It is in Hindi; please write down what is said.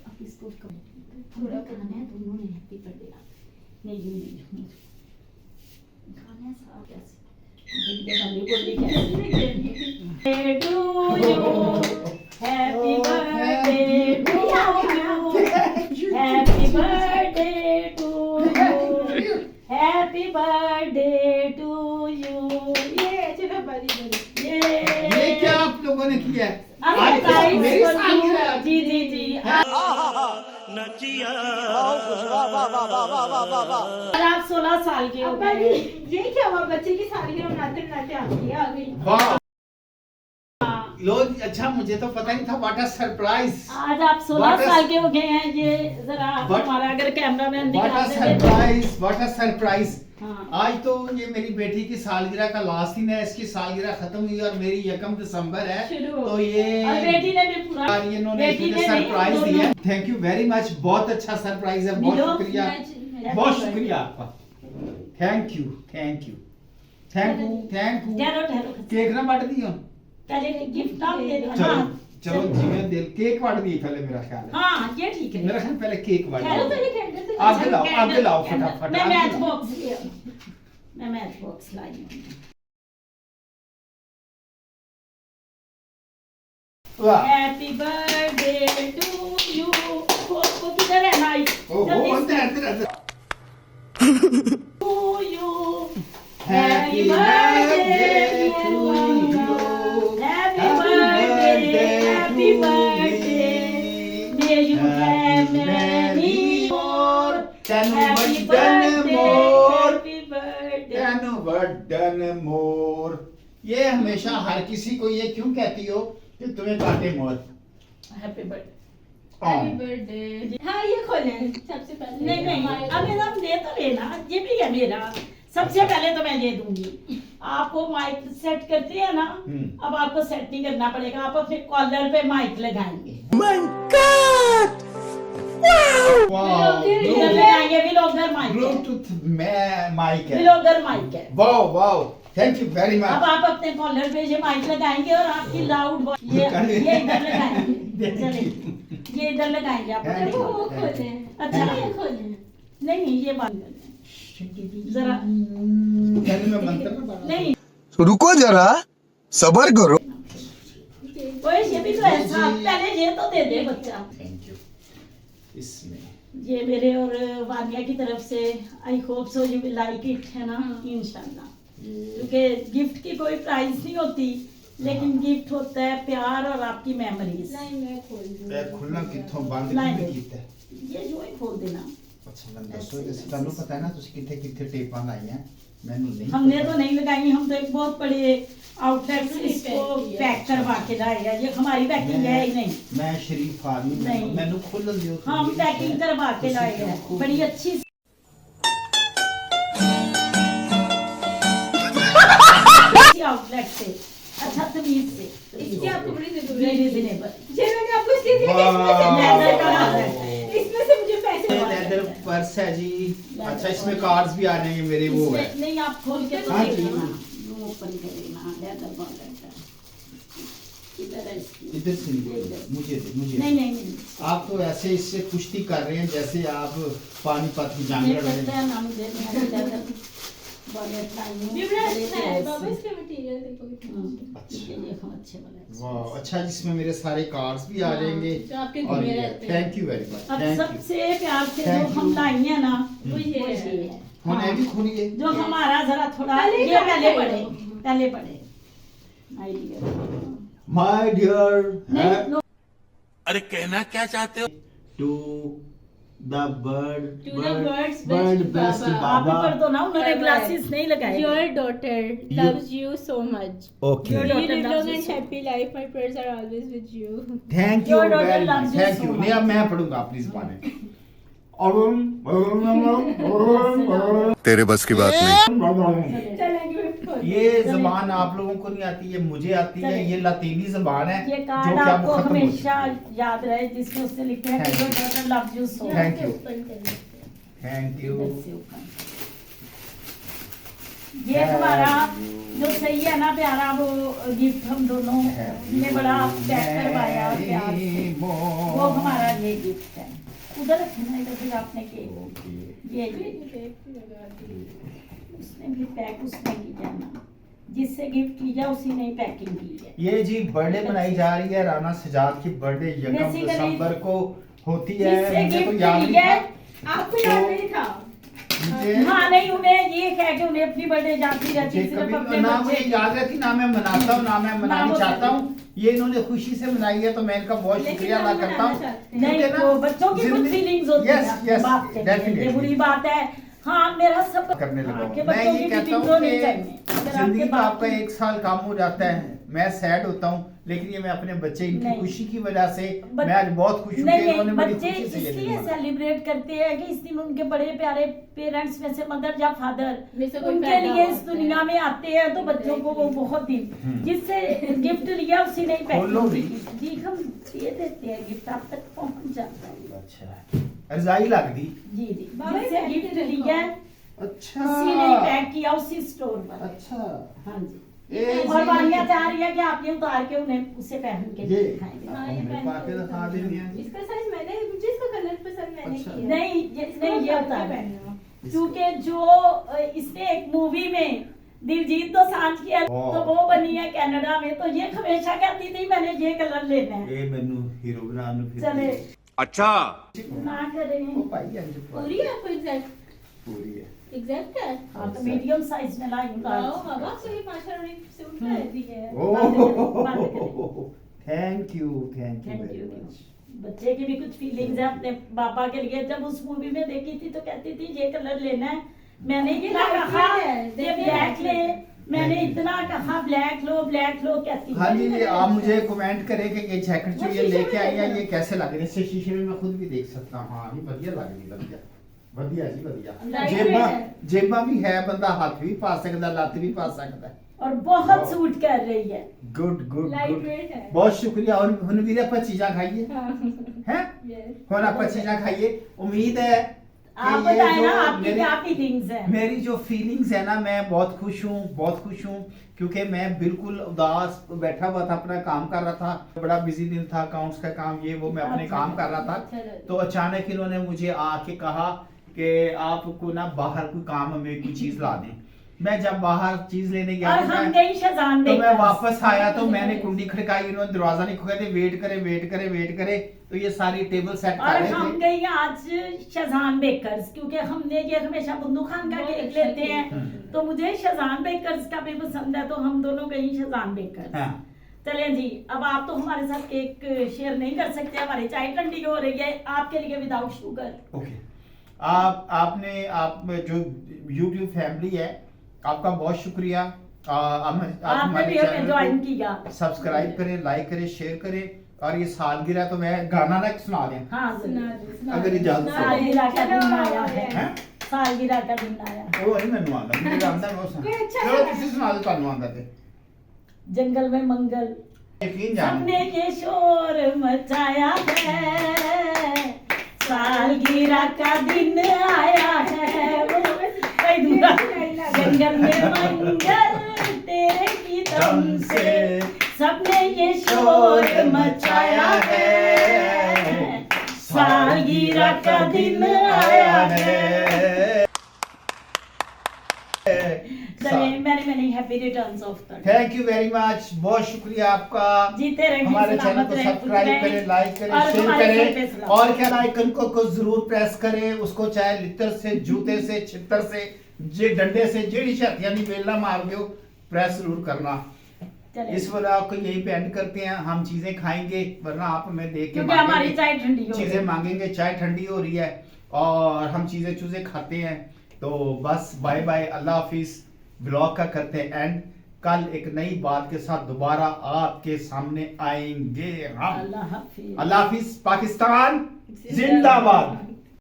अब इसको थोड़ा खाना है दोनों ने हैप्पी बर्थडे नहीं नहीं खाना है साथ कैसे to you happy birthday to you happy birthday to you happy birthday to you ये चलो बड़ी ये क्या आप लोगों ने किया है? जी जी जी आप 16 साल के हो गए। ये क्या हुआ बच्चे की सालगिरह मनाते मनाते आपकी आ गई। वाह लोग अच्छा मुझे तो पता नहीं था व्हाट अ सरप्राइज आज आप 16 साल के हो गए हैं। ये जरा हमारा अगर कैमरामैन व्हाट अ सरप्राइज हाँ। आज तो ये मेरी बेटी की सालगिरह का लास्ट दिन है। इसकी सालगिरह खत्म हुई और मेरी 1 दिसंबर है तो ये और बेटी ने भी पूरा इन्होंने सरप्राइज दिया। Thank you very much. बहुत अच्छा सरप्राइज है। बहुत शुक्रिया बहुत शुक्रिया आपका। Thank you thank you thank you thank you. Cake ना बांट दियो पहले गिफ्ट ना दे दो। चलो चलो जी मैं दिल केक बांट दी पहले मेरा ख्याल है। हां ये ठीक है मेरा ख्याल पहले केक बांट चलो दो। पहले कैंडल से आगे लाओ फटाफट। मैं मैच बॉक्स ले आई। मैं मैच बॉक्स लाई हूं। वाह हैप्पी बर्थडे टू यू। वो किधर है नाइट? ओहो अंदर to you happy birthday to you happy birthday happy birthday may you have many more happy वर्डन मोर। ये हमेशा हर किसी को ये क्यों कहती हो कि तुम्हें काटे more. Happy birthday happy birthday. हाँ ये खोलें सबसे पहले। नहीं अब मेरा दे तो लेना। ये भी है मेरा। सबसे पहले तो मैं ये दूंगी। आपको माइक सेट करते हैं ना अब आपको सेट नहीं करना पड़ेगा। आप अपने कॉलर पे माइक लगाएंगे। लगाएंगे व्लॉगर माइक ब्लूटूथ में माइक है। व्लॉगर माइक है। Wow wow thank you very much. अब आप अपने कॉलर पे ये माइक लगाएंगे और आपकी लाउड ये इधर लगाएंगे। चलिए ये इधर लगाएंगे आप। वो खोलें। अच्छा ये खोलें। नहीं ये बात जरा नहीं रुको जरा सबर करो। ओए ये भी तो ऐसा पहले ये तो दे दे बच्चा। Thank you. इसमें ये मेरे और वानिया की तरफ से I hope so you will like it है ना इंशाल्लाह। क्योंकि गिफ्ट की कोई प्राइस नहीं होती लेकिन गिफ्ट होता है प्यार और आपकी मेमोरीज। नहीं मैं खोल दूँ। खुलना किथों बंद नहीं। किਵੇਂ ਕੀਤਾ ये जो ही खोल देना। अच्छा मैं दसो इस ਤੁਹਾਨੂੰ पता है ना ਤੁਸੀਂ ਕਿੱਥੇ ਕਿੱਥੇ ਟੇਪਾਂ ਲਾਈਆਂ ਮੈਨੂੰ नहीं हमने तो नहीं लगाई। हम तो एक बहुत बड़े आउटलेट से इसको पैक करवा के लाए हैं। ये हमारी पैकिंग है ही नहीं। मैं शरीफ आदमी नहीं। मैंने खोलन दियो हम पैकिंग करवा के लाए हैं बड़ी अच्छी आउटलेट से। अच्छा तमीज से इसकी आपको बड़ी जरूरत है। रीजनेबल। ये मैंने आपको इसलिए दिया कि इसमें से मुझे पैसे लेदर पर्स है जी। अच्छा इसमें कार्ड्स भी आ जाएंगे मेरे वो है। नहीं आप खोल के तो हाँ देख जी। लेना। वो ओपन कर लेना लेदर बॉन्डर का। इधर है इसकी। इधर से मुझे नहीं नहीं नहीं आप तो ऐसे इससे कुश्ती कर रहे हैं जैसे आप पानीपत की जंग ये लड़ रहे करते हैं। हैं नाम दे देना लेदर बॉन्डर लाइन ये बड़ा अच्छा है बाबा इसका मटेरियल देखो कितना अच्छा। ये देखो अच्छे वाला है। वाह अच्छा जिसमें मेरे सारे कार्ड्स भी आ जाएंगे जो आपके और घूमे रहते हैं। थैंक यू वेरी मच अब थैंक यू। सबसे प्यार से Thank जो हम you. लाई है ना वो ये है। ਹੁਣ ਇਹ ਵੀ ਖੋਲੀਏ जो हमारा जरा थोड़ा पहले ये क्या पहले है? पढ़े पहले पढ़े आइडिया माय डियर नहीं नो अरे कहना क्या चाहते हो? To the bird To the bird's best bird best Baba. आप भी बाबा पढ़ दो ना उन्होंने ग्लासेस नहीं लगाए Your daughter loves you so much. Okay Your May you daughter live loves long you and so happy life. My prayers are always with you. Thank you Your daughter very loves much you thank so you much. नहीं अब मैं पढ़ूंगा अपनी जुबान में तेरे बस की बात नहीं। चलेंगे खोल। ये जबान आप लोगों को नहीं आती है मुझे आती है ये लातीनी जबान है ये जो कार्ड कि अब आपको खत्म हो हमेशा चुकी है। याद रहे जिसमें उससे लिखे हैं Thank कि your daughter loves you so much। Thank you. Open करें। थैंक यू इधर से ऊपर। ये हमारा जो सही है ना प्यारा वो गिफ्ट हम दोनों ने बड़ा पैक करवाया प्यार से। वो हमारा ये गिफ्ट गिफ्ट है, उधर रखना है फिर आपने केक। ओके ये उसने भी पैक उसने किया ना, जिससे गिफ्ट लिया उसी ने पैकिंग की है। ये जी बर्थडे मनाई जा रही है, राना सजाद की बर्थडे 1 Basically, दिसंबर को होती है। जिससे मुझे तो गिफ्ट याद नहीं लिया था। आपको याद नहीं था? मुझे हाँ नहीं, उन्हें ये कह के उन्हें अपनी बर्थडे जाती रहती मुझे है, सिर्फ कभी अपने ना बच्चे मुझे याद रहती, ना मैं मनाता हूँ, ना मैं मनाना वो चाहता करती। हूँ। ये इन्होंने खुशी से मनाई है तो मैं इनका बहुत लेकिन शुक्रिया हम अदा करता हूँ। मनाना चाहते हैं। नहीं, क्योंकि ना वो बच्चों की कुछ जिंदगी- फीलिंग्स होती है, Yes, आपकी yes, बात करिए, definitely. ये बुरी बात है। हाँ मेरा सब करने लगा हाँ, हूँ। कि मैं बच्चों ये की कहता फीलिंग्स हूँ होनी कि चाहिए। अगर जिंदगी आपके का बाप आपका 1 साल कम हो जाता है, मैं सैड होता हूँ, लेकिन ये मैं अपने बच्चे इनकी नहीं। खुशी की वजह से बट- मैं आज बहुत खुश हूँ कि नहीं इन्होंने बड़ी बच्चे खुशी से ये दिन इसलिए मनाया। सेलिब्रेट करते हैं कि इस दिन उनके बड़े प्यारे पेरेंट्स में से मदर या फादर में से कोई उनके पैदा लिए होता इस है। दुनिया में आते हैं, तो बच्चों को वो बहुत दिन जिससे गिफ्ट लिया उसी ने खोलो भी। पैकिंग जी हम दे देते हैं गिफ्ट, आप तक पहुंच जाता है। अच्छा रजाई लग दी। जी जी, बाबा, जिससे ये गिफ्ट पैकिंग लिया अच्छा उसी ने पैक किया उसी स्टोर पर। अच्छा हाँ जी, ये और जी- वानिया चाह रही है कि आप ये उतार के उन्हें उसे पहन के ये दिखाएंगे। हाँ, ये मेरे पहन पास के दिखा देंगे। इसका साइज मैंने, मुझे इसका कलर पसंद मैंने अच्छा। किया। नहीं इसको नहीं ये उतार के उतार पहनना। क्योंकि जो इसने एक मूवी में दिलजीत दोसांझ की है वाह। तो वो बनी है कनाडा में, तो ये हमेशा कहती थी मैंने ये कलर लेना है। ये मैनू हीरो बनाने फिर चले अच्छा ना करें। ओ भाई अंज पूरी है आपको एग्जैक्ट? पूरी है। एग्जैक्ट है? हाँ तो मीडियम साइज में लाई हूँ वाओ बाबा, आपको ये 5 सूट पहन दी है। Oh thank you thank very you. Much. बच्चे की भी कुछ फीलिंग्स है अपने पापा के लिए। जब उस मूवी में देखी थी तो कहती थी ये कलर लेना है, मैंने ये इतना lightweight कहा है, ये देखिए ब्लैक ले, lightweight मैंने Thank you. इतना कहा ब्लैक लो कहती हाँ जी, है। आप मुझे कमेंट करें कि ये जैकेट जो वो ये शीशे लेके में आई है देखना। ये कैसे लग रही है। इससे शीशे में मैं खुद भी देख सकता हूँ। हाँ ये बढ़िया लग रही है, बढ़िया जी बढ़िया। Lightweight जेबा है। जेबा भी है, बंदा हाथ भी पा सकता, लत भी पा सकता है। और बहुत वाह। सूट कर रही है। गुड गुड गुड, Lightweight है। बहुत शुक्रिया। और हुन भी आप चीजा खाइए हाँ, हैं, yes। हुन आप चीजा खाइए। उम्मीद है कि आप ये बताएं जो ना आपकी मेरी- क्या फीलिंग्स है। मेरी जो फीलिंग्स है ना, मैं बहुत खुश हूँ क्योंकि मैं बिल्कुल उदास बैठा हुआ था, अपना काम कर रहा था, बड़ा बिजी दिन था, अकाउंट्स का काम ये वो, मैं अपने अच्छा। काम कर रहा था। तो अचानक इन्होंने मुझे आके कहा कि आपको ना बाहर कोई काम हमें कोई चीज ला दें। मैं जब बाहर चीज लेने गया और तो हम मैं गई शजान तो मैं देखकर। वापस आया तो मैंने कुंडी खड़काई, इन्होंने दरवाजा नहीं खोला, वेट करे तो ये सारी टेबल सेट कर और रहे हम थे। गई आज शजान बेकर्स, क्योंकि हमने ये हमेशा बुंदू खान का बहुत केक अच्छा लेते हैं, केक। तो मुझे शजान बेकर्स का भी पसंद है, तो हम दोनों गई शजान बेकर्स। हाँ चलें जी, अब आप तो हमारे साथ केक शेयर नहीं कर सकते, हमारी चाय ठंडी हो रही है आपके लिए विदाउट शुगर। ओके। आप जो YouTube फैमिली है, आपका बहुत शुक्रिया। आप आपने हमारे भी हमें चैनल ज्वाइन को किया। सब्सक्राइब करें, लाइक करें, शेयर करें। और ये सालगिरह तो मैं गाना ना सुना दें हाँ सुना दे, सुना अगर दे। इजाजत हो। सालगिरह का दिन आया है, हैं? सालगिरह का दिन आया। ਉਹ ਨਹੀਂ ਮੈਨੂੰ ਆਉਂਦਾ, ਮੈਨੂੰ ਆਉਂਦਾ ਮੈਂ ਉਸ ਕੋਈ ਅੱਛਾ ਚਲੋ सा- ਤੁਸੀਂ ਸੁਣਾ ਦਿਓ, ਤੁਹਾਨੂੰ ਆਉਂਦਾ ਤੇ जंगल में मंगल ਯਕੀਨ ਜਾਣੋ। सबने ये शोर मचाया है, सालगिरह का दिन आया है। वो कई दूरा जंगल में मंगल तेरे की दम से सबने ये शोर मचाया है, सालगिरह का दिन आया है। चलिए many happy returns of the day. Thank you very much, बहुत शुक्रिया आपका। जीते रहे, हमारे चैनल सलामत को रहे, सब्सक्राइब खुश करें, रहें, लाइक करें, और शेयर हमारे सर पे करें सलाम। और क्या आइकन को जरूर प्रेस करें। उसको चाहे लित्र से, जूते से, छितर से, जे डंडे से, जेड़ी शर्त यानी बेलना मार दो, प्रेस जरूर करना। चलिए, इस व्लॉग को यहीं पे एंड करते हैं। हम चीजें खाएंगे वरना आप हमें देख के क्योंकि हमारी मांगेंगे। चाय ठंडी हो चीजें मांगेंगे, चाय ठंडी हो रही है और हम चीजें खाते हैं। तो बस बाय बाय, अल्लाह हाफिज। ब्लॉग का करते हैं एंड। कल एक नई बात के साथ दोबारा आपके सामने आएंगे हम। अल्लाह हाफिज। अल्लाह हाफिज। पाकिस्तान जिंदाबाद।